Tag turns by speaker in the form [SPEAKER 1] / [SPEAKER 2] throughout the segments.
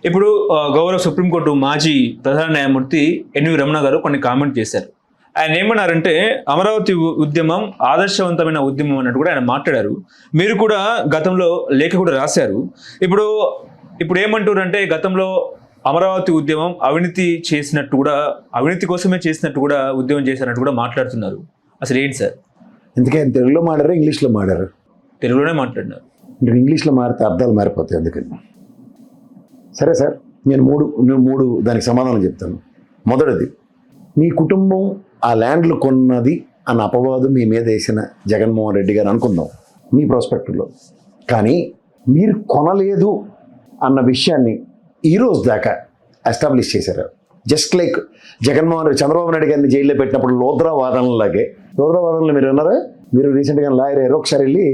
[SPEAKER 1] ఇప్పుడు గౌరవ సుప్రీంకోర్టు మాజీ ప్రధాన న్యాయమూర్తి ఎన్వి రమణ గారు కొన్ని కామెంట్ చేశారు. ఆయన ఏమన్నారంటే అమరావతి ఉద్యమం ఆదర్శవంతమైన ఉద్యమం అన్నట్టు కూడా ఆయన మాట్లాడారు. మీరు కూడా గతంలో లేఖ కూడా రాశారు. ఇప్పుడు ఏమంటారంటే గతంలో అమరావతి ఉద్యమం అవినీతి కోసమే చేసినట్టు కూడా ఉద్యమం చేసినట్టు కూడా మాట్లాడుతున్నారు. అసలు ఏంటి సార్?
[SPEAKER 2] ఎందుకే తెలుగులో మాట్లాడారు, ఇంగ్లీష్లో మాట్లాడారు?
[SPEAKER 1] తెలుగులోనే మాట్లాడినారు.
[SPEAKER 2] ఇంగ్లీష్లో మారితే అర్థాలు మారిపోతాయి. అందుకని సరే సార్, నేను మూడు దానికి సమాధానం చెప్తాను. మొదటిది, మీ కుటుంబం ఆ ల్యాండ్లు కొన్నది అన్న అపవాదు మీ మీద వేసిన జగన్మోహన్ రెడ్డి గారు అనుకుందాం మీ ప్రాస్పెక్టులో. కానీ మీరు కొనలేదు అన్న విషయాన్ని ఈరోజు దాకా ఎస్టాబ్లిష్ చేశారు. జస్ట్ లైక్ చంద్రబాబు నాయుడు గారిని జైల్లో పెట్టినప్పుడు లోద్రా వాదనలు మీరు విన్నారా? మీరు రీసెంట్గా లాయర్ అయ్యారు, ఒకసారి వెళ్ళి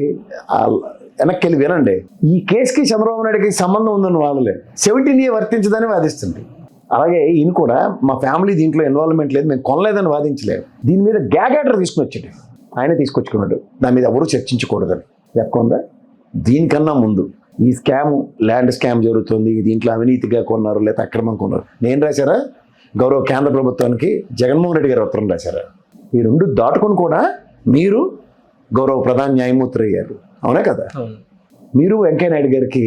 [SPEAKER 2] వెనక్కి వెళ్ళి వినండి. ఈ కేసుకి చంద్రబాబు నాయుడికి సంబంధం ఉందని వాదలే, 17A వర్తించదని వాదిస్తుంది. అలాగే ఈయన కూడా మా ఫ్యామిలీ దీంట్లో ఇన్వాల్వ్మెంట్ లేదు, మేము కొనలేదని వాదించలేదు. దీని మీద గ్యాగ్ ఆర్డర్ తీసుకుని వచ్చాడు, ఆయన తీసుకొచ్చుకున్నాడు. దాని మీద ఎవరు చర్చించకూడదని చెప్పుకుందా. దీనికన్నా ముందు ఈ ల్యాండ్ స్కామ్ జరుగుతుంది, దీంట్లో అవినీతిగా కొన్నారు లేదా అక్రమం కొన్నారు, నేను రాశారా? గౌరవ కేంద్ర ప్రభుత్వానికి జగన్మోహన్ రెడ్డి గారు ఉత్తరం రాశారా? ఈ రెండు దాటుకొని కూడా మీరు గౌరవ ప్రధాన న్యాయమూర్తి అయ్యారు, అవునా కదా? మీరు వెంకయ్య నాయుడు గారికి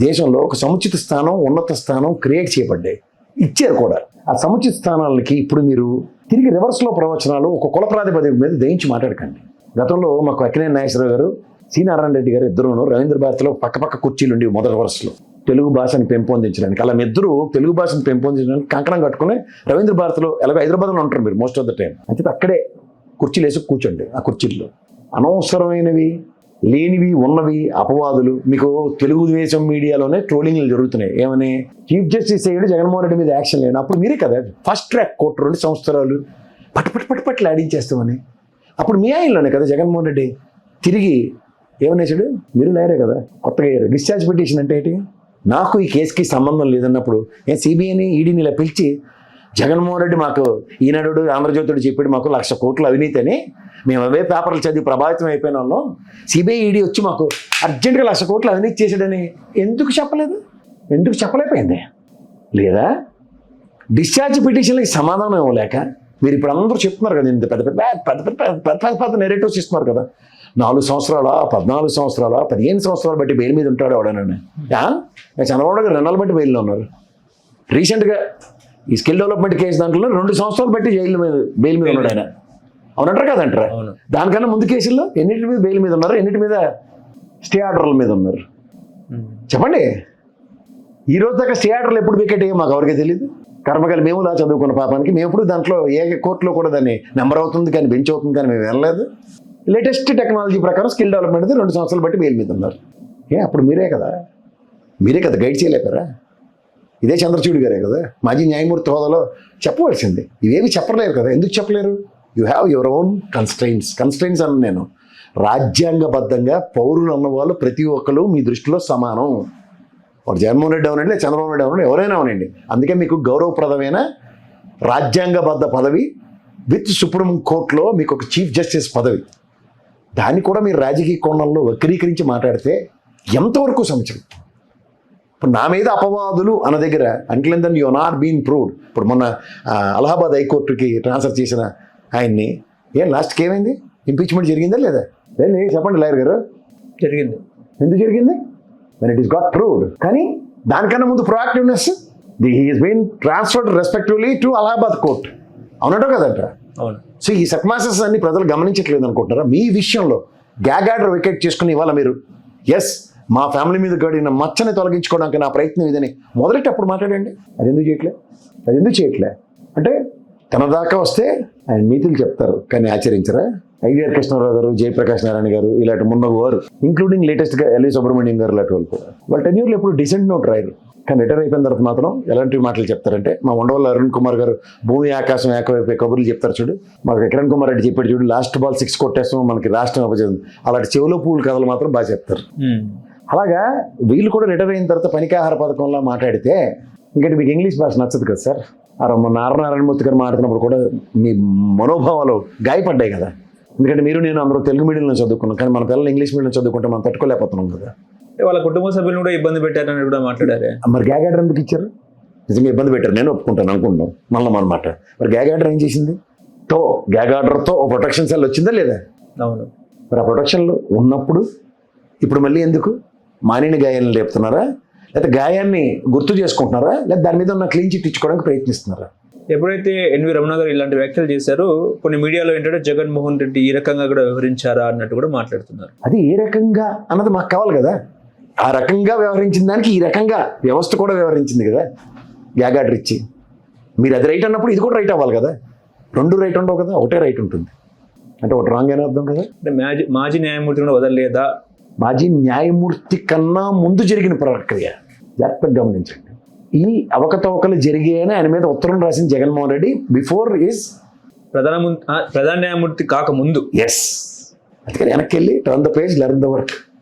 [SPEAKER 2] దేశంలో ఒక సముచిత స్థానం, ఉన్నత స్థానం క్రియేట్ చేయబడ్డాయి, ఇచ్చారు కూడా. ఆ సముచిత స్థానాలకి ఇప్పుడు మీరు తిరిగి రివర్స్లో ప్రవచనాలు ఒక కుల ప్రాతిపదిక మీద దయించి మాట్లాడకండి. గతంలో మాకు అక్కినేని నాగేశ్వరరావు గారు, సి నారాయణ రెడ్డి గారు ఇద్దరును రవీంద్ర భారతిలో పక్క కుర్చీలు ఉండి మొదటి వరుసలో తెలుగు భాషను పెంపొందించడానికి. అలా ఇద్దరు తెలుగు భాషను పెంపొందించడానికి కంకణం కట్టుకుని రవీంద్ర భారతిలో ఎలాగో హైదరాబాద్లో ఉంటారు మీరు మోస్ట్ ఆఫ్ ద టైం. అంటే అక్కడే కుర్చీలు వేసి కూర్చోండి. ఆ కుర్చీల్లో అనవసరమైనవి, లేనివి, ఉన్నవి అపవాదులు. మీకు తెలుగుదేశం మీడియాలోనే ట్రోలింగ్లు జరుగుతున్నాయి. ఏమని? చీఫ్ జస్టిస్ అయ్యాడు, జగన్మోహన్ రెడ్డి మీద యాక్షన్ లేదు. అప్పుడు మీరే కదా ఫస్ట్ ట్రాక్ కోర్టు 2 సంవత్సరాలు పట్టు ఆడించేస్తామని. అప్పుడు మీ ఆయనలోనే కదా జగన్మోహన్ రెడ్డి తిరిగి ఏమనేసాడు? మీరు లేరే కదా, కొత్తగా అయ్యారు. డిశ్చార్జ్ పిటిషన్ అంటే ఏంటి? నాకు ఈ కేసుకి సంబంధం లేదన్నప్పుడు సిబిఐని, ఈడీని ఇలా పిలిచి జగన్మోహన్ రెడ్డి మాకు ఈనాడు, ఆంధ్రజ్యోతుడు చెప్పాడు మాకు 1,00,000 కోట్లు అవినీతి అని, మేము అవే పేపర్లు చదివి ప్రభావితం అయిపోయిన వాళ్ళం, సిబిఐ, ఈడీ వచ్చి మాకు అర్జెంటుగా 1,00,000 కోట్లు అవినీతి చేశాడని ఎందుకు చెప్పలేదు? ఎందుకు చెప్పలేకపోయింది? లేదా డిశ్చార్జ్ పిటిషన్లకి సమాధానం ఇవ్వలేక మీరు ఇప్పుడు అందరూ చెప్తున్నారు కదా, ఇంత పెద్ద నెరేటివ్స్ ఇస్తున్నారు కదా, 4 సంవత్సరాల, 14 సంవత్సరాల, 15 సంవత్సరాలు బట్టి బెయిల్ మీద ఉంటాడు ఎవడనని. చంద్రబాబు గారు 2 నెలలు బట్టి బెయిల్లో ఉన్నారు. రీసెంట్గా ఈ స్కిల్ డెవలప్మెంట్ కేసు దాంట్లో 2 సంవత్సరాలు బట్టి బెయిల్ మీద ఉన్నాడు ఆయన, అవునంటారు కదంటారా? దానికన్నా ముందు కేసుల్లో ఎన్నిటి మీద బెయిల్ మీద ఉన్నారు, ఎన్నిటి మీద స్టే ఆర్డర్ల మీద ఉన్నారు? చెప్పండి. ఈ రోజు దాకా స్టే ఆర్డర్లు ఎప్పుడు వికెట్ అయ్యో మాకు ఎవరికీ తెలియదు. కర్మకాలి మేము ఇలా చదువుకున్న పాపానికి మేము ఎప్పుడు దాంట్లో ఏ కోర్టులో కూడా దాన్ని నెంబర్ అవుతుంది కానీ బెంచ్ అవుతుంది కానీ మేము వెళ్ళలేదు. లేటెస్ట్ టెక్నాలజీ ప్రకారం స్కిల్ డెవలప్మెంట్ 2 సంవత్సరాలు బట్టి బెయిల్ మీద ఉన్నారు. అప్పుడు మీరే కదా గైడ్ చేయలేపారా? ఇదే చంద్రచూడ్ గారే కదా మాజీ న్యాయమూర్తి హోదాలో చెప్పవలసింది. ఇవేవి చెప్పలేరు కదా. ఎందుకు చెప్పలేరు? You have your own constraints అన్న నేను. రాజ్యాంగబద్ధంగా పౌరులు అన్నవాళ్ళు ప్రతి ఒక్కరు మీ దృష్టిలో సమానం. వాడు జగన్మోహన్ రెడ్డి అవనండి, లేదా చంద్రబాబు నాయుడు అవనండి, ఎవరైనా అవనండి. అందుకే మీకు గౌరవప్రదమైన రాజ్యాంగబద్ధ పదవి విత్ సుప్రీం కోర్టులో మీకు ఒక చీఫ్ జస్టిస్ పదవి. దాన్ని కూడా మీరు రాజకీయ కోణంలో వక్రీకరించి మాట్లాడితే ఎంతవరకు సముచితం? ఇప్పుడు నా మీద అపవాదులు అన్న దగ్గర until then you are not been proved. ఇప్పుడు మొన్న అలహాబాద్ హైకోర్టుకి ట్రాన్స్ఫర్ చేసిన ఆయన్ని లాస్ట్కి ఏమైంది? ఇంపీచ్మెంట్ జరిగిందా లేదా? చెప్పండి లాయర్ గారు.
[SPEAKER 1] జరిగింది. ఎందుకు జరిగింది?
[SPEAKER 2] when it is got proved. కానీ దానికన్నా ముందు proactiveness, he has been transferred respectively to Allahabad court, అవునటో కదంట.
[SPEAKER 1] అవును.
[SPEAKER 2] సో ఈ సక్మాసెస్ అన్ని ప్రజలు గమనించట్లేదు అనుకుంటారా? మీ విషయంలో గ్యాగ్ ఆర్డర్ వికెట్ చేసుకుని ఇవాళ మీరు మా ఫ్యామిలీ మీద గడిన మచ్చని తొలగించుకోవడానికి నా ప్రయత్నం ఇదని మొదలెట్టప్పుడు మాట్లాడండి. అది ఎందుకు చేయట్లే అంటే తన దాకా వస్తే ఆయన నీతులు చెప్తారు కానీ ఆచరించరా? ఐవీఆర్ కృష్ణారావు గారు, జయప్రకాష్ నారాయణ గారు, ఇలాంటి వారు, ఇంక్లూడింగ్ లేటెస్ట్గా ఎల్వి సుబ్రహ్మణ్యం గారు, ఇలాంటి వాళ్ళు కూడా వాళ్ళ టెన్యూర్లో ఎప్పుడు డిసెంట్ నోట్ రాయరు. కానీ రిటైర్ అయిపోయిన తర్వాత మాత్రం ఎలాంటి మాటలు చెప్తారంటే, మా ఉండవల్లి అరుణ్ కుమార్ గారు భూమి ఆకాశం ఏకవైపోయి కబుర్లు చెప్తారు చూడు. మాకు కిరణ్ కుమార్ రెడ్డి చెప్పాడు చూడు, లాస్ట్ బాల్ 6 కొట్టేస్తాం మనకి రాష్ట్రం అపజయం, అలాంటి చెవులో పూలు కథలు మాత్రం బాగా చెప్తారు. అలాగా వీళ్ళు కూడా రిటైర్ అయిన తర్వాత పనికాహార పథకంలో మాట్లాడితే ఇంకటి మీకు ఇంగ్లీష్ భాష నచ్చదు కదా సార్. నారాయణమూర్తి గారు మాట్లాడినప్పుడు కూడా మీ మనోభావాలు గాయపడ్డాయి కదా. ఎందుకంటే మీరు నేను అందరూ తెలుగు మీడియంలో చదువుకున్నాం, కానీ మన పిల్లలు ఇంగ్లీష్ మీడియంలో చదువుకుంటే మనం తట్టుకోలేకపోతున్నాం కదా.
[SPEAKER 1] వాళ్ళ కుటుంబ సభ్యులను కూడా ఇబ్బంది పెట్టారని కూడా మాట్లాడారే.
[SPEAKER 2] మరి గ్యాగ్ ఆర్డర్ ఎందుకు ఇచ్చారు? నిజంగా ఇబ్బంది పెట్టారు, నేను ఒప్పుకుంటాను అనుకుంటున్నాం మళ్ళీ అనమాట. మరి గ్యాగ్ ఆర్డర్ ఏం చేసింది? గ్యాగ్ ఆర్డర్తో ఒక ప్రొటెక్షన్ సెల్ వచ్చిందా లేదా?
[SPEAKER 1] అవును.
[SPEAKER 2] మరి ఆ ప్రొటెక్షన్లో ఉన్నప్పుడు ఇప్పుడు మళ్ళీ ఎందుకు మానిన గాయాలను లేపుతున్నారా, లేకపోతే గాయాన్ని గుర్తు చేసుకుంటున్నారా, లేదా దాని మీద ఉన్న క్లీన్ చిట్ ఇచ్చుకోవడానికి ప్రయత్నిస్తున్నారా?
[SPEAKER 1] ఎప్పుడైతే ఎన్వి రమణ గారు ఇలాంటి వ్యాఖ్యలు చేశారో కొన్ని మీడియాలో ఏంటంటే జగన్మోహన్ రెడ్డి ఈ రకంగా కూడా వ్యవహరించారా అన్నట్టు కూడా మాట్లాడుతున్నారు.
[SPEAKER 2] అది ఏ రకంగా అన్నది మాకు కావాలి కదా. ఆ రకంగా వ్యవహరించిన దానికి ఈ రకంగా వ్యవస్థ కూడా వ్యవహరించింది కదా గ్యాగ్ ఆర్డర్ ఇచ్చి. మీరు అది రైట్ అన్నప్పుడు ఇది కూడా రైట్ అవ్వాలి కదా. రెండు రైట్ ఉండవు కదా, ఒకటే రైట్ ఉంటుంది. అంటే ఒకటి రాంగ్ అని అర్థం కదా.
[SPEAKER 1] అంటే మాజీ న్యాయమూర్తి కూడా వదలలేదా?
[SPEAKER 2] మాజీ న్యాయమూర్తి కన్నా ముందు జరిగిన ప్రక్రియ జాగ్రత్తగా గమనించండి. ఈ అవకతవకలు జరిగాయని ఆయన మీద ఉత్తరం రాసిన జగన్మోహన్ రెడ్డి బిఫోర్ ఈజ్
[SPEAKER 1] ప్రధాన న్యాయమూర్తి కాకముందు.
[SPEAKER 2] ఎస్. అందుకని వెనక్కి వెళ్ళి turn the page, learn the work.